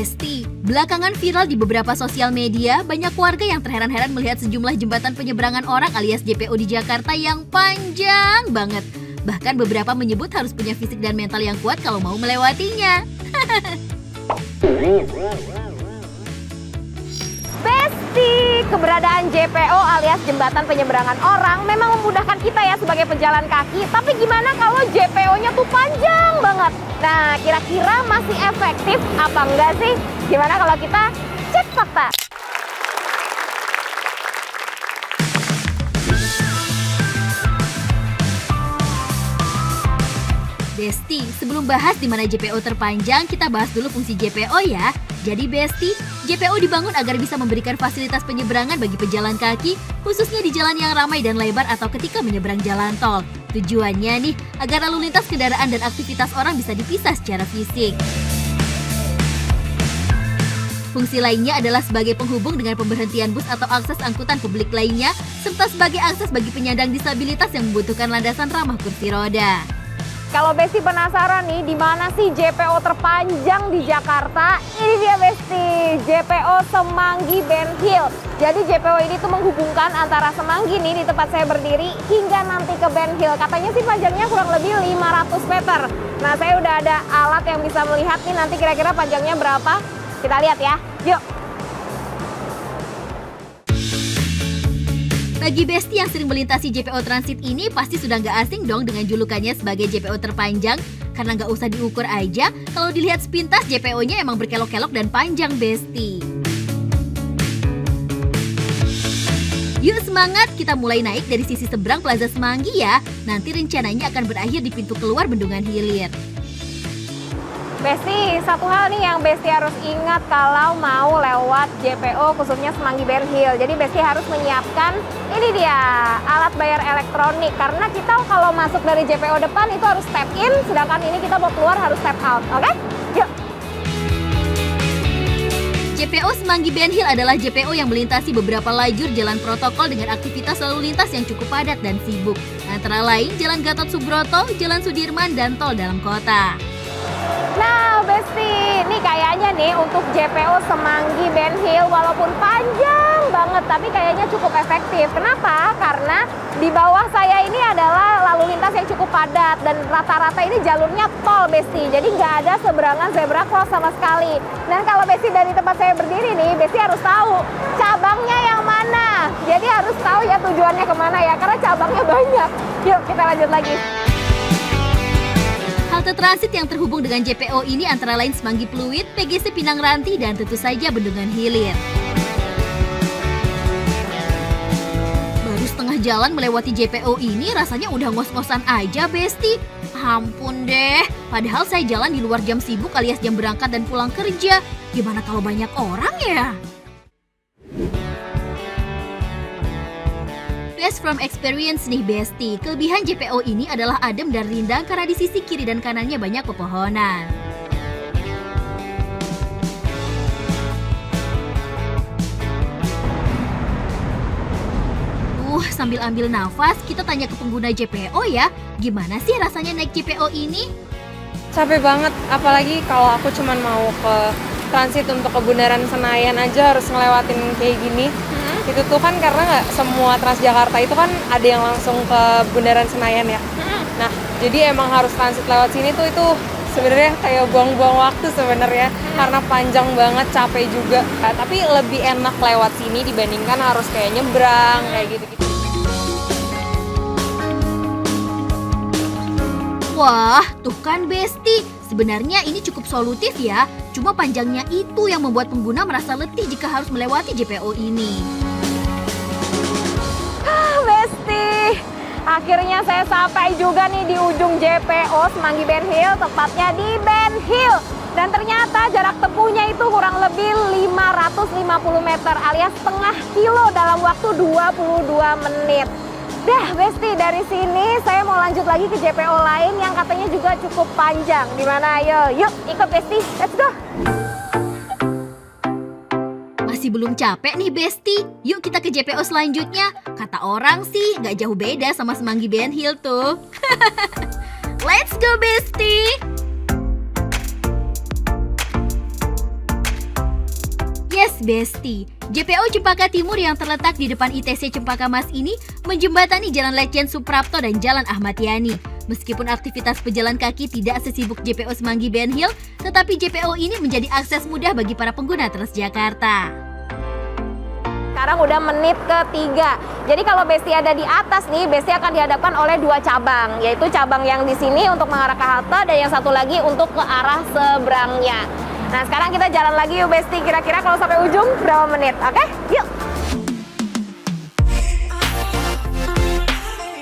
Besti, belakangan viral di beberapa sosial media, banyak warga yang terheran-heran melihat sejumlah jembatan penyeberangan orang alias JPO di Jakarta yang panjang banget. Bahkan beberapa menyebut harus punya fisik dan mental yang kuat kalau mau melewatinya. Besti, keberadaan JPO alias jembatan penyeberangan orang memang memudahkan kita ya sebagai pejalan kaki. Tapi gimana kalau JPO-nya tuh panjang banget? Nah, kira-kira masih efektif apa enggak sih? Gimana kalau kita cek fakta? Besti, sebelum bahas di mana JPO terpanjang, kita bahas dulu fungsi JPO ya. Jadi Besti, JPO dibangun agar bisa memberikan fasilitas penyeberangan bagi pejalan kaki, khususnya di jalan yang ramai dan lebar atau ketika menyeberang jalan tol. Tujuannya nih, agar lalu lintas kendaraan dan aktivitas orang bisa dipisah secara fisik. Fungsi lainnya adalah sebagai penghubung dengan pemberhentian bus atau akses angkutan publik lainnya, serta sebagai akses bagi penyandang disabilitas yang membutuhkan landasan ramah kursi roda. Kalau Besti penasaran nih, di mana sih JPO terpanjang di Jakarta? Ini dia Besti, JPO Semanggi Ben Hill. Jadi JPO ini tuh menghubungkan antara Semanggi nih di tempat saya berdiri hingga nanti ke Ben Hill. Katanya sih panjangnya kurang lebih 500 meter. Nah, saya udah ada alat yang bisa melihat nih nanti kira-kira panjangnya berapa. Kita lihat ya, yuk. Bagi Besti yang sering melintasi JPO Transit ini pasti sudah nggak asing dong dengan julukannya sebagai JPO terpanjang. Karena nggak usah diukur aja, kalau dilihat sepintas JPO-nya emang berkelok-kelok dan panjang Besti. Yuk semangat, kita mulai naik dari sisi seberang Plaza Semanggi ya. Nanti rencananya akan berakhir di pintu keluar Bendungan Hilir. Besti, satu hal nih yang Besti harus ingat kalau mau lewat JPO khususnya Semanggi Ben Hill. Jadi Besti harus menyiapkan, ini dia, alat bayar elektronik. Karena kita kalau masuk dari JPO depan itu harus tap in, sedangkan ini kita mau keluar harus tap out, oke? Yuk! JPO Semanggi Ben Hill adalah JPO yang melintasi beberapa lajur jalan protokol dengan aktivitas lalu lintas yang cukup padat dan sibuk. Antara lain Jalan Gatot Subroto, Jalan Sudirman, dan tol dalam kota. Nah Besti, ini kayaknya nih untuk JPO Semanggi Ben Hill walaupun panjang banget tapi kayaknya cukup efektif. Kenapa? Karena di bawah saya ini adalah lalu lintas yang cukup padat dan rata-rata ini jalurnya tol Besti. Jadi nggak ada seberangan zebra cross sama sekali. Dan kalau Besti dari tempat saya berdiri nih, Besti harus tahu cabangnya yang mana. Jadi harus tahu ya tujuannya kemana ya, karena cabangnya banyak. Yuk kita lanjut lagi. Halte transit yang terhubung dengan JPO ini antara lain Semanggi Pluit, PGC Pinang Ranti, dan tentu saja Bendungan Hilir. Baru setengah jalan melewati JPO ini rasanya udah ngos-ngosan aja Besti. Ampun deh, padahal saya jalan di luar jam sibuk alias jam berangkat dan pulang kerja. Gimana kalau banyak orang ya? Best from experience nih Besti, kelebihan JPO ini adalah adem dan rindang karena di sisi kiri dan kanannya banyak pepohonan. Sambil ambil nafas, kita tanya ke pengguna JPO ya, gimana sih rasanya naik JPO ini? Capek banget, apalagi kalau aku cuma mau ke transit untuk ke Bundaran Senayan aja harus ngelewatin kayak gini. Itu tuh kan karena nggak semua Transjakarta itu kan ada yang langsung ke Bundaran Senayan ya. Nah, jadi emang harus transit lewat sini tuh itu sebenarnya kayak buang-buang waktu sebenarnya karena panjang banget, capek juga. Nah, tapi lebih enak lewat sini dibandingkan harus kayak nyebrang kayak gitu-gitu. Wah, tuh kan Besti, sebenarnya ini cukup solutif ya. Cuma panjangnya itu yang membuat pengguna merasa letih jika harus melewati JPO ini. Besti, akhirnya saya sampai juga nih di ujung JPO Semanggi Ben Hill, tepatnya di Ben Hill. Dan ternyata jarak tempuhnya itu kurang lebih 550 meter alias setengah kilo dalam waktu 22 menit. Dah Besti, dari sini saya mau lanjut lagi ke JPO lain yang katanya juga cukup panjang. Di mana? Ayo, yuk ikut Besti, let's go! Masih belum capek nih Besti? Yuk kita ke JPO selanjutnya. Kata orang sih nggak jauh beda sama Semanggi Ben Hill tuh. Let's go Besti! Yes, Besti. JPO Cempaka Timur yang terletak di depan ITC Cempaka Mas ini menjembatani Jalan Letjen Suprapto dan Jalan Ahmad Yani. Meskipun aktivitas pejalan kaki tidak sesibuk JPO Semanggi Ben Hill, tetapi JPO ini menjadi akses mudah bagi para pengguna Transjakarta. Sekarang udah menit ketiga. Jadi kalau Besti ada di atas nih, Besti akan dihadapkan oleh 2 cabang, yaitu cabang yang di sini untuk mengarah ke halte dan yang satu lagi untuk ke arah seberangnya. Nah, sekarang kita jalan lagi yuk Besti. Kira-kira kalau sampai ujung berapa menit? Oke, yuk.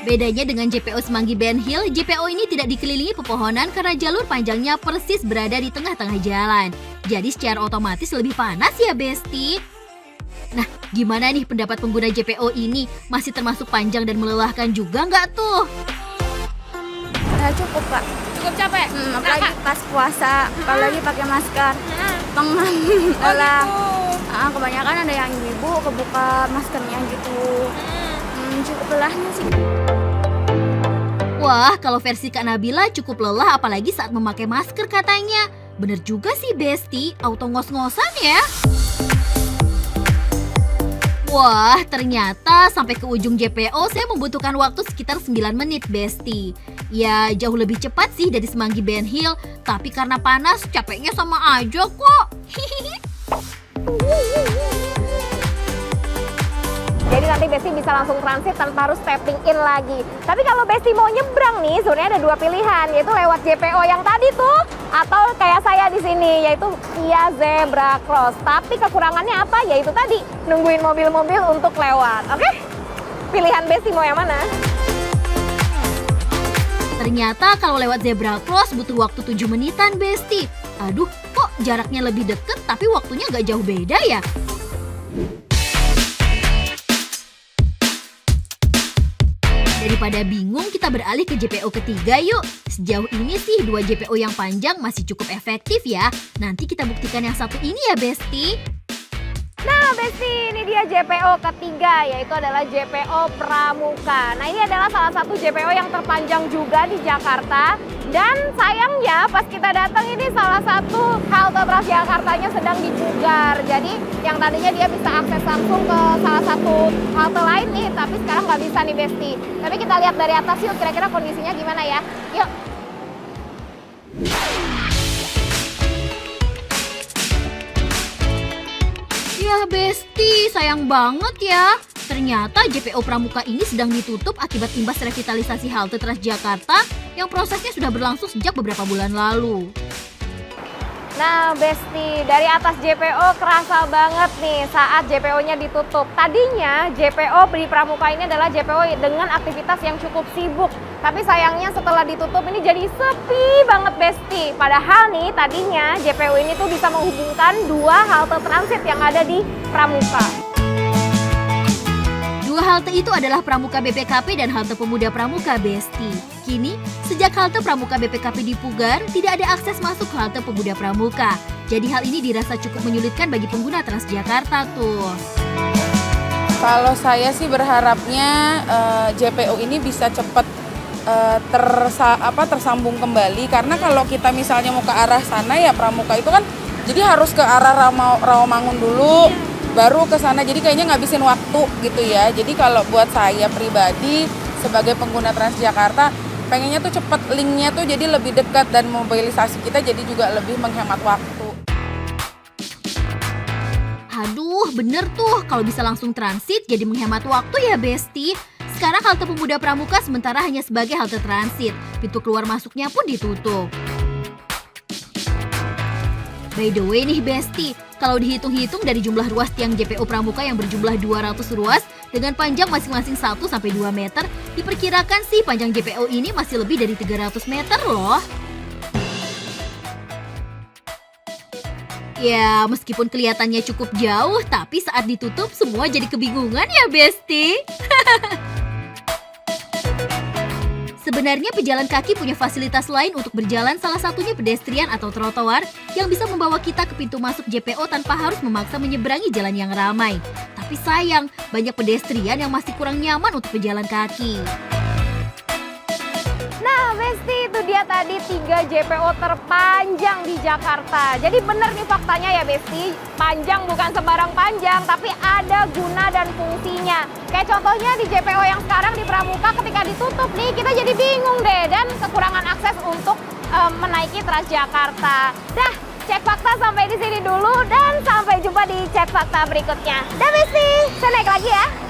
Bedanya dengan JPO Semanggi Ben Hill, JPO ini tidak dikelilingi pepohonan karena jalur panjangnya persis berada di tengah-tengah jalan. Jadi secara otomatis lebih panas ya Besti. Nah, gimana nih pendapat pengguna JPO ini? Masih termasuk panjang dan melelahkan juga nggak tuh? Ya cukup Kak. Cukup capek? Apalagi pas puasa, apalagi pakai masker. Pengam lelah. Kebanyakan ada yang ibu kebuka maskernya gitu. Cukup lelahnya sih. Wah, kalau versi Kak Nabila cukup lelah apalagi saat memakai masker katanya. Bener juga sih Besti, auto ngos-ngosan ya. Wah, ternyata sampai ke ujung JPO saya membutuhkan waktu sekitar 9 menit, Besti. Ya, jauh lebih cepat sih dari Semanggi Ben Hill, tapi karena panas, capeknya sama aja kok. Jadi nanti Besti bisa langsung transit tanpa harus stepping in lagi. Tapi kalau Besti mau nyebrang nih, sebenarnya ada 2 pilihan, yaitu lewat JPO yang tadi tuh, atau kayak saya di sini, yaitu via zebra cross. Tapi kekurangannya apa? Yaitu tadi, nungguin mobil-mobil untuk lewat. Oke? Pilihan Besti mau yang mana? Ternyata kalau lewat zebra cross butuh waktu 7 menitan, Besti. Aduh, kok jaraknya lebih deket tapi waktunya nggak jauh beda ya? Daripada bingung, kita beralih ke JPO ketiga yuk. Sejauh ini sih 2 JPO yang panjang masih cukup efektif ya. Nanti kita buktikan yang satu ini ya, Besti. Nah Besti, ini dia JPO ketiga, yaitu adalah JPO Pramuka. Nah ini adalah salah satu JPO yang terpanjang juga di Jakarta. Dan sayangnya pas kita datang ini salah satu halte Transjakartanya sedang dipugar. Jadi yang tadinya dia bisa akses langsung ke salah satu halte lain nih, tapi sekarang nggak bisa nih Besti. Tapi kita lihat dari atas yuk, kira-kira kondisinya gimana ya. Yuk. Ya Besti, sayang banget ya. Ternyata JPO Pramuka ini sedang ditutup akibat imbas revitalisasi halte Transjakarta yang prosesnya sudah berlangsung sejak beberapa bulan lalu. Nah Besti, dari atas JPO kerasa banget nih saat JPO-nya ditutup. Tadinya JPO di Pramuka ini adalah JPO dengan aktivitas yang cukup sibuk. Tapi sayangnya setelah ditutup ini jadi sepi banget Besti. Padahal nih tadinya JPO ini tuh bisa menghubungkan 2 halte transit yang ada di Pramuka. 2 halte itu adalah Pramuka BPKP dan halte Pemuda Pramuka, Besti. Kini, sejak halte Pramuka BPKP dipugar, tidak ada akses masuk ke halte Pemuda Pramuka. Jadi hal ini dirasa cukup menyulitkan bagi pengguna Transjakarta tuh. Kalau saya sih berharapnya JPO ini bisa cepat tersambung kembali, karena kalau kita misalnya mau ke arah sana ya Pramuka itu kan jadi harus ke arah Rawamangun dulu. Baru ke sana, jadi kayaknya ngabisin waktu gitu ya. Jadi kalau buat saya pribadi sebagai pengguna Transjakarta, pengennya tuh cepet linknya tuh jadi lebih dekat dan mobilisasi kita jadi juga lebih menghemat waktu. Aduh, bener tuh kalau bisa langsung transit jadi menghemat waktu ya Besti. Sekarang halte Pemuda Pramuka sementara hanya sebagai halte transit. Pintu keluar masuknya pun ditutup. By the way nih Besti, kalau dihitung-hitung dari jumlah ruas tiang JPO Pramuka yang berjumlah 200 ruas dengan panjang masing-masing 1-2 meter, diperkirakan sih panjang JPO ini masih lebih dari 300 meter loh. Ya, meskipun kelihatannya cukup jauh, tapi saat ditutup semua jadi kebingungan ya Besti. Sebenarnya pejalan kaki punya fasilitas lain untuk berjalan, salah satunya pedestrian atau trotoar yang bisa membawa kita ke pintu masuk JPO tanpa harus memaksa menyeberangi jalan yang ramai. Tapi sayang, banyak pedestrian yang masih kurang nyaman untuk pejalan kaki. Nah Besti, itu dia tadi 3 JPO terpanjang di Jakarta. Jadi bener nih faktanya ya Besti, panjang bukan sembarang panjang, tapi ada guna dan fungsinya. Kayak contohnya di JPO yang sekarang di Pramuka ketika ditutup nih, kita jadi bingung deh dan kekurangan akses untuk menaiki Transjakarta. Dah, cek fakta sampai di sini dulu dan sampai jumpa di cek fakta berikutnya. Dah Besti, saya naik lagi ya.